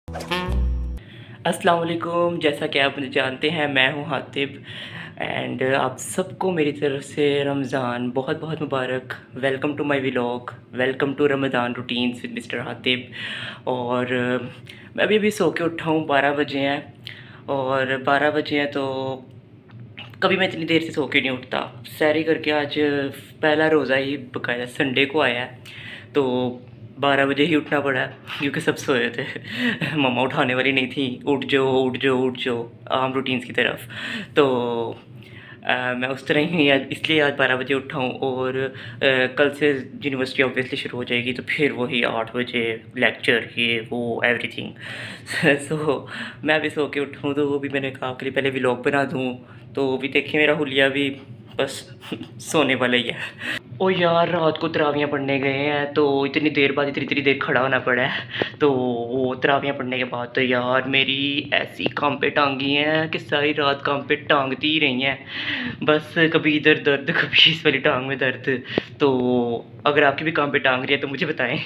अस्सलाम वालेकुम। जैसा कि आप मुझे जानते हैं, मैं हूँ हातिब एंड आप सबको मेरी तरफ़ से रमज़ान बहुत बहुत मुबारक। Welcome to my vlog, welcome to Ramzan routines with mister Hatib. और मैं अभी सो के उठा हूँ, 12 बजे हैं और 12 बजे हैं तो कभी मैं इतनी देर से सो के नहीं उठता। सैरी करके आज पहला रोज़ा ही बकायदा संडे को आया है, तो 12 बजे ही उठना पड़ा क्योंकि सब सोए थे। मम्मा उठाने वाली नहीं थी, उठ जाओ उठ जाओ उठ जाओ, आम रूटीन्स की तरफ। तो मैं उस तरह ही आज इसलिए आज 12 बजे उठा हूँ। और कल से यूनिवर्सिटी ऑब्वियसली शुरू हो जाएगी, तो फिर वही 8 बजे लेक्चर, ये वो एवरीथिंग। सो मैं भी सो के उठा हूँ, तो वो भी मैंने कहा कि पहले व्लॉग बना दूँ। तो वो भी देखिए मेरा हुलिया भी बस सोने वाला ही है। ओ यार, रात को तरावियाँ पढ़ने गए हैं तो इतनी देर बाद इतनी देर खड़ा होना पड़ा है। तो वो तरावियाँ पढ़ने के बाद तो यार मेरी ऐसी काम पे टांगी हैं कि सारी रात काम पे टांगती ही रही हैं। बस कभी इधर दर्द, कभी इस वाली टांग में दर्द। तो अगर आपकी भी काम पे टांग रही है तो मुझे बताएं,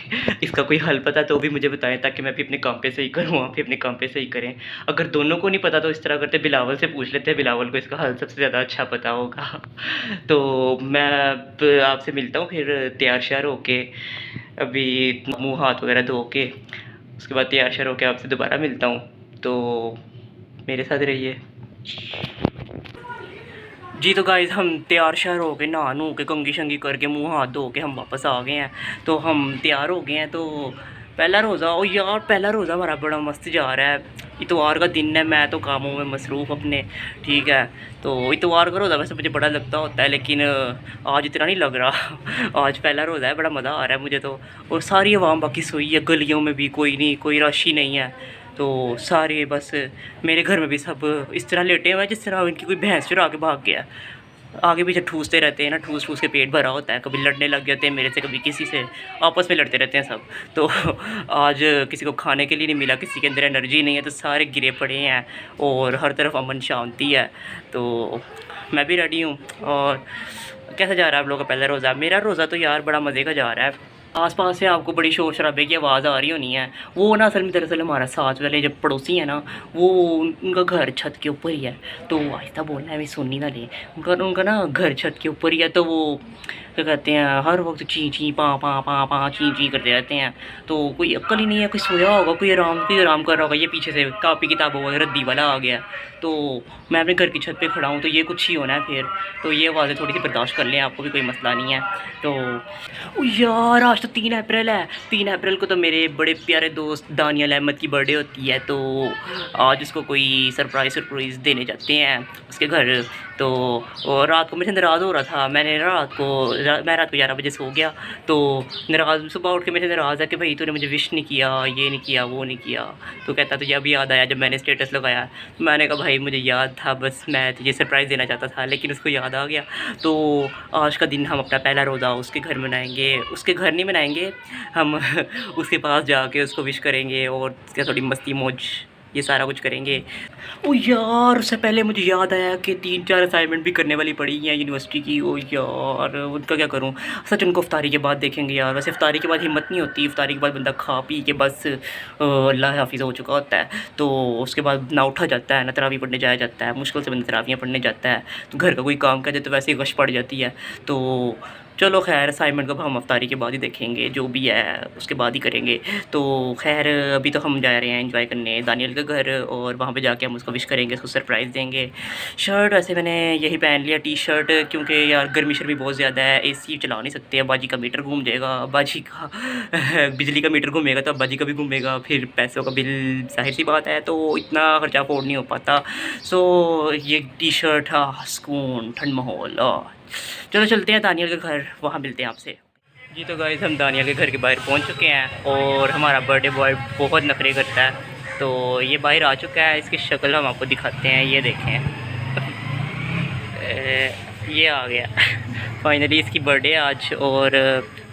इसका कोई हल पता तो भी मुझे बताएं, ताकि मैं भी अपने काम पे सही करूँ, आप भी अपने काम पे सही करें। अगर दोनों को नहीं पता तो इस तरह करते, बिलावल से पूछ लेते हैं, बिलावल को इसका हल सबसे ज़्यादा अच्छा पता होगा। तो मैं अब आपसे मिलता हूँ फिर तैयार श्यार होके, अभी मुँह हाथ वगैरह धो के, उसके बाद तैयार श्यार होके आपसे दोबारा मिलता हूँ। तो मेरे साथ रहिए जी। तो गाइस, हम तैयार श्यार हो के, नहा नू के, कंघी शंगी करके, मुँह हाथ धो के हम वापस आ गए हैं। तो हम तैयार हो गए हैं। तो पहला रोज़ा, ओ यार पहला रोज़ा हमारा बड़ा मस्त जा रहा है। इतवार का दिन है, मैं तो कामों में मसरूफ़ अपने, ठीक है। तो इतवार का रोज़ा वैसे मुझे बड़ा लगता होता है, लेकिन आज इतना नहीं लग रहा। आज पहला रोज़ा है, बड़ा मज़ा आ रहा है मुझे तो। और सारी आवाम बाकी सोई है, गलियों में भी कोई नहीं, कोई रश ही नहीं है। तो सारे बस, मेरे घर में भी सब इस तरह लेटे हुए हैं जिस तरह इनकी कोई भैंस चुरा के भाग गया। आगे पीछे ठूसते रहते हैं ना, ठूस ठूस के पेट भरा होता है, कभी लड़ने लग जाते हैं मेरे से, कभी किसी से, आपस में लड़ते रहते हैं सब। तो आज किसी को खाने के लिए नहीं मिला, किसी के अंदर एनर्जी नहीं है, तो सारे गिरे पड़े हैं और हर तरफ अमन शांति है। तो मैं भी रेडी हूँ। और कैसा जा रहा है आप लोगों का पहला रोज़ा? मेरा रोज़ा तो यार बड़ा मज़े का जा रहा है। आस-पास से आपको बड़ी शोर शराबे की आवाज़ आ रही होनी है। वो ना असल में दरअसल हमारा साथ वाले जब पड़ोसी हैं ना, वो उनका घर छत के ऊपर ही है। तो आहिस्ता बोलना है, भी सुन ही ना लें। उनका ना घर छत के ऊपर ही है, तो वो क्या कहते हैं, हर वक्त ची ची पाँ पाँ पाँ पाँ ची ची करते रहते हैं। तो कोई अक्ल ही नहीं है, कोई सोया होगा, कोई आराम कर रहा होगा। ये पीछे से कापी किताबों वगैरह रद्दी वाला आ गया। तो मैं अपने घर की छत पे खड़ा हूँ, तो ये कुछ ही होना है फिर। तो ये आवाज़ें थोड़ी सी बर्दाश्त कर लें, आपको भी कोई मसला नहीं है। तो ओ यार, आज तो 3 अप्रैल है। 3 अप्रैल को तो मेरे बड़े प्यारे दोस्त दानियल अहमद की बर्थडे होती है। तो आज उसको कोई सरप्राइज़ देने जाते हैं उसके घर। तो और रात को मेरे से नाराज़ हो रहा था। मैं रात को 11 बजे सो गया। तो नाराज़, सुबह उठ के मेरे से नाराज़ है कि भाई तूने मुझे विश नहीं किया, ये नहीं किया, वो नहीं किया। तो कहता तुझे अभी याद आया जब मैंने स्टेटस लगाया। तो मैंने कहा भाई मुझे याद था, बस मैं तुझे सरप्राइज़ देना चाहता था, लेकिन उसको याद आ गया। तो आज का दिन हम अपना पहला रोज़ा उसके घर मनाएंगे। उसके घर नहीं मनाएंगे हम, उसके पास जाके उसको विश करेंगे और क्या थोड़ी मस्ती मौज, ये सारा कुछ करेंगे। ओ यार, उससे पहले मुझे याद आया कि 3-4 असाइनमेंट भी करने वाली पड़ी हैं यूनिवर्सिटी की। ओ यार, उनका क्या करूं? सच उनको इफ्तारी के बाद देखेंगे यार। वैसे इफ्तारी के बाद हिम्मत नहीं होती, इफ्तारी के बाद बंदा खा पी के बस अल्लाह हाफिज़ हो चुका होता है। तो उसके बाद ना उठा जाता है, ना तरावी पढ़ने जाया जाता है। मुश्किल से बंदा तरावियाँ पढ़ने जाता है, तो घर का कोई काम कर दे तो वैसे ही गश पड़ जाती है। तो चलो खैर, असाइनमेंट को हम इफ्तारी के बाद ही देखेंगे, जो भी है उसके बाद ही करेंगे। तो खैर, अभी तो हम जा रहे हैं एंजॉय करने दानियल के घर, और वहाँ पे जाके हम उसको विश करेंगे, उसको सरप्राइज़ देंगे। शर्ट वैसे मैंने यही पहन लिया, टी शर्ट, क्योंकि यार गर्मी शर्मी बहुत ज़्यादा है, एसी चला नहीं सकते, अब्बाजी का मीटर घूम जाएगा, अब्बाजी का बिजली का मीटर घूमेगा तो अब्बाजी का भी घूमेगा, फिर पैसों का बिल, जाहिर सी बात है, तो इतना खर्चा अफोर्ड नहीं हो पाता। सो ये टी शर्ट, हाँ सुकून, ठंड माहौल। चलो चलते हैं दानियल के घर, वहाँ मिलते हैं आपसे। जी तो गाइस, हम दानियल के घर के बाहर पहुँच चुके हैं और हमारा बर्थडे बॉय बहुत नखरे करता है। तो ये बाहर आ चुका है, इसकी शक्ल हम आपको दिखाते हैं, ये देखें। ये आ गया फाइनली, इसकी बर्थडे आज। और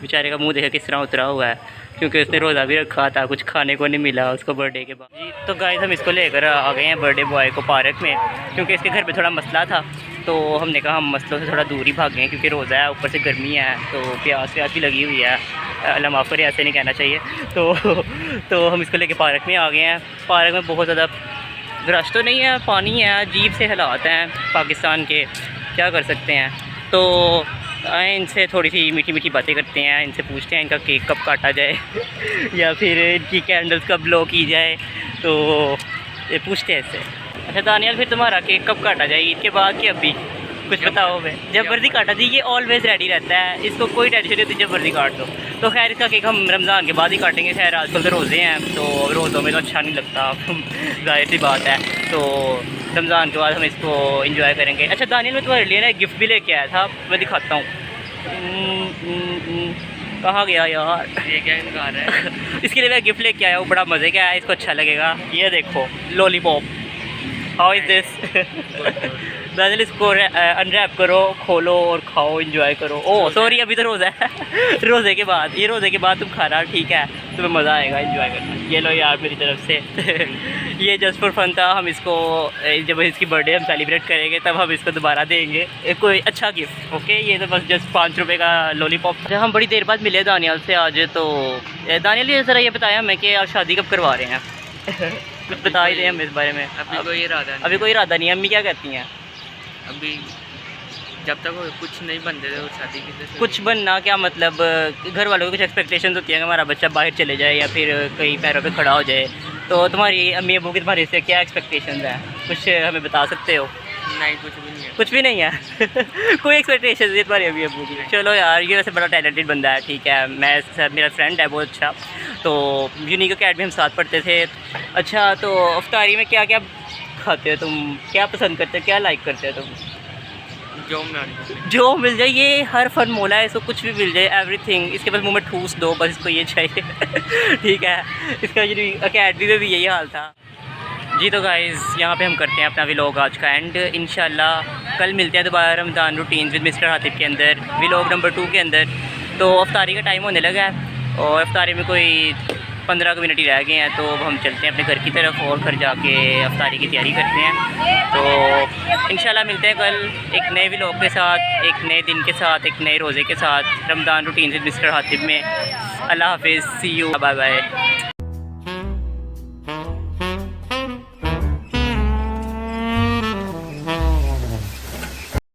बेचारे का मुंह देखा किस तरह उतरा हुआ है, क्योंकि उसने रोज़ा भी रखा था, कुछ खाने को नहीं मिला उसको बर्थडे के बाद। जी तो गाइस, हम इसको लेकर आ गए हैं बर्थडे बॉय को पार्क में, क्योंकि इसके घर पे थोड़ा मसला था। तो हमने कहा हम मसलों से थोड़ा दूर ही भागें, क्योंकि रोज़ा है, ऊपर से गर्मी है, तो प्यास भी लगी हुई है। अल्लाह माफ़ करे, ऐसे नहीं कहना चाहिए। तो हम इसको लेके पार्क में आ गए हैं। पार्क में बहुत ज़्यादा रश तो नहीं है, पानी है, अजीब से हालात हैं पाकिस्तान के, क्या कर सकते हैं। तो आए इनसे थोड़ी सी मीठी मीठी बातें करते हैं, इनसे पूछते हैं इनका केक कब काटा जाए या फिर इनकी कैंडल्स कब ब्लो की जाए, तो ये पूछते हैं इससे। अच्छा दानियाल, फिर तुम्हारा केक कब काटा जाए, ईद के बाद कि अभी? कुछ बताओ मैं। जब वर्दी काटा जी, ये ऑलवेज़ रेडी रहता है, इसको कोई टेंशन नहीं होती, जब वर्दी काट दो। तो खैर इसका केक हम रमज़ान के बाद ही काटेंगे। खैर आजकल तो रोज़े हैं, तो रोज़ों में तो अच्छा नहीं लगता ज़ाहिर सी बात है। तो रमज़ान के बाद हम इसको इंजॉय करेंगे। अच्छा दानियाल, मैं तुम्हारे लिए ना एक गिफ्ट भी लेके आया था, मैं दिखाता हूँ। कहाँ गया यार, ये क्या इनका है इसके लिए मैं गिफ्ट लेके आया हूँ, बड़ा मज़े का है, इसको अच्छा लगेगा। ये देखो lollipop, how is this Daniyal, इसको अनरैप करो, खोलो और खाओ, एंजॉय करो। ओह सॉरी, अभी तो रोज़ा है रोज़े के बाद, ये रोज़े के बाद तुम खाना, ठीक है, तुम्हें मज़ा आएगा एंजॉय करना। ये लो यार मेरी तरफ से ये जस्ट फॉर फन था। हम इसको जब इसकी बर्थडे हम सेलिब्रेट करेंगे तब हम इसको दोबारा देंगे कोई अच्छा गिफ्ट। ओके, ये तो बस जस्ट 5 रुपये का लॉलीपॉप। हम बड़ी देर बाद मिले दानियाल से आज। तो दानियाल ये ज़रा ये बताया हमें कि आप शादी कब करवा रहे हैं कुछ बता ही दें हम इस बारे में। अभी कोई इरादा नहीं है। अम्मी क्या कहती हैं? अभी जब तक कुछ नहीं बनते थे शादी की, कुछ बनना क्या मतलब, घर वालों की कुछ एक्सपेक्टेशंस होती है कि हमारा बच्चा बाहर चले जाए या फिर कहीं पैरों पे खड़ा हो जाए। तो तुम्हारी अम्मी अबू की तुम्हारे से क्या एक्सपेक्टेशंस हैं, कुछ हमें बता सकते हो? नहीं, कुछ भी नहीं है। कुछ भी नहीं है कोई एक्सपेक्टेशन है तुम्हारी अम्मी अबू की? चलो यार, ये वैसे बड़ा टैलेंटेड बंदा है, ठीक है। मेरा फ्रेंड है बहुत अच्छा, तो यूनिक अकेडमी हम साथ पढ़ते थे। अच्छा, तो अफ्तारी में क्या क्या खाते हो तुम, क्या पसंद करते हो, क्या लाइक करते हो तुम? जो मिल जाए, ये हर फन मोला है, इसको कुछ भी मिल जाए, एवरीथिंग। इसके बस मुंह में ठूस दो, बस इसको ये चाहिए ठीक है। इसका अकेडमी में भी यही हाल था जी। तो गाइज़, यहाँ पे हम करते हैं अपना व्लॉग आज का एंड। इंशाल्लाह कल मिलते हैं दोबारा Ramzan routine with mister Hatib के अंदर, व्लॉग नंबर 2 के अंदर। तो अफ्तारी का टाइम होने लगा है और अफ्तारी में कोई 15 मिनट ही रह गए हैं, तो अब हम चलते हैं अपने घर की तरफ और घर जाके अफ्तारी की तैयारी करते हैं। तो इंशाल्लाह मिलते हैं कल एक नए व्लॉग के साथ, एक नए दिन के साथ, एक नए रोज़े के साथ, Ramzan routine with mister Hatib में। अल्लाह हाफिज़, सी यू, बाय बाय।